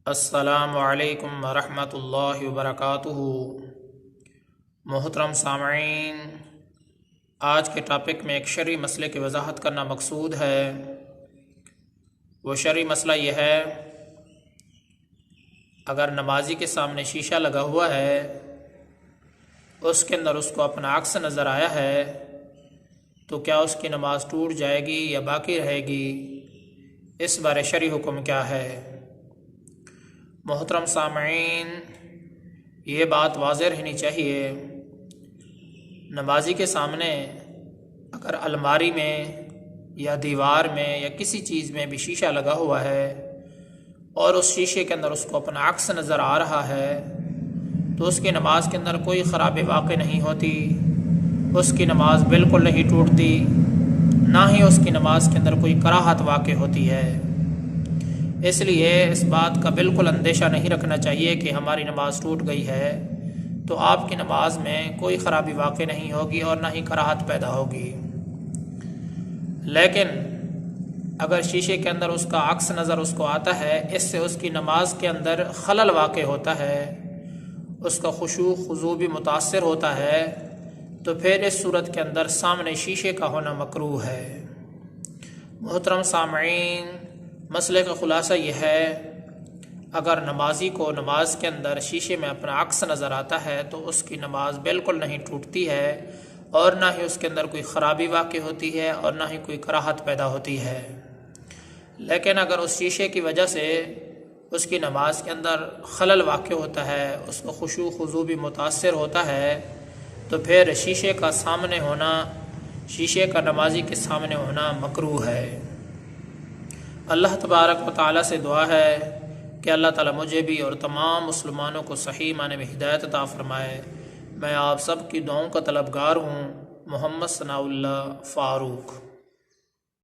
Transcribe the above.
السلام علیکم ورحمۃ اللہ وبرکاتہ۔ محترم سامعین، آج کے ٹاپک میں ایک شرعی مسئلے کی وضاحت کرنا مقصود ہے۔ وہ شرعی مسئلہ یہ ہے، اگر نمازی کے سامنے شیشہ لگا ہوا ہے، اس کے اندر اس کو اپنا عکس نظر آیا ہے، تو کیا اس کی نماز ٹوٹ جائے گی یا باقی رہے گی؟ اس بارے شرعی حکم کیا ہے؟ محترم سامعین، یہ بات واضح رہنی چاہیے، نمازی کے سامنے اگر الماری میں یا دیوار میں یا کسی چیز میں بھی شیشہ لگا ہوا ہے اور اس شیشے کے اندر اس کو اپنا عکس نظر آ رہا ہے، تو اس کی نماز کے اندر کوئی خرابی واقع نہیں ہوتی، اس کی نماز بالکل نہیں ٹوٹتی، نہ ہی اس کی نماز کے اندر کوئی کراہت واقع ہوتی ہے۔ اس لیے اس بات کا بالکل اندیشہ نہیں رکھنا چاہیے کہ ہماری نماز ٹوٹ گئی ہے تو آپ کی نماز میں کوئی خرابی واقع نہیں ہوگی اور نہ ہی کراہت پیدا ہوگی۔ لیکن اگر شیشے کے اندر اس کا عکس نظر اس کو آتا ہے، اس سے اس کی نماز کے اندر خلل واقع ہوتا ہے، اس کا خشوع خضوع بھی متاثر ہوتا ہے، تو پھر اس صورت کے اندر سامنے شیشے کا ہونا مکروہ ہے۔ محترم سامعین، مسئلے کا خلاصہ یہ ہے، اگر نمازی کو نماز کے اندر شیشے میں اپنا عکس نظر آتا ہے تو اس کی نماز بالکل نہیں ٹوٹتی ہے اور نہ ہی اس کے اندر کوئی خرابی واقع ہوتی ہے اور نہ ہی کوئی کراہت پیدا ہوتی ہے۔ لیکن اگر اس شیشے کی وجہ سے اس کی نماز کے اندر خلل واقع ہوتا ہے، اس کو خشوع خضوع بھی متاثر ہوتا ہے، تو پھر شیشے کا سامنے ہونا، شیشے کا نمازی کے سامنے ہونا مکروہ ہے۔ اللہ تبارک و تعالیٰ سے دعا ہے کہ اللہ تعالیٰ مجھے بھی اور تمام مسلمانوں کو صحیح معنی میں ہدایت عطا فرمائے۔ میں آپ سب کی دعاؤں کا طلبگار ہوں۔ محمد ثناء اللہ فاروق۔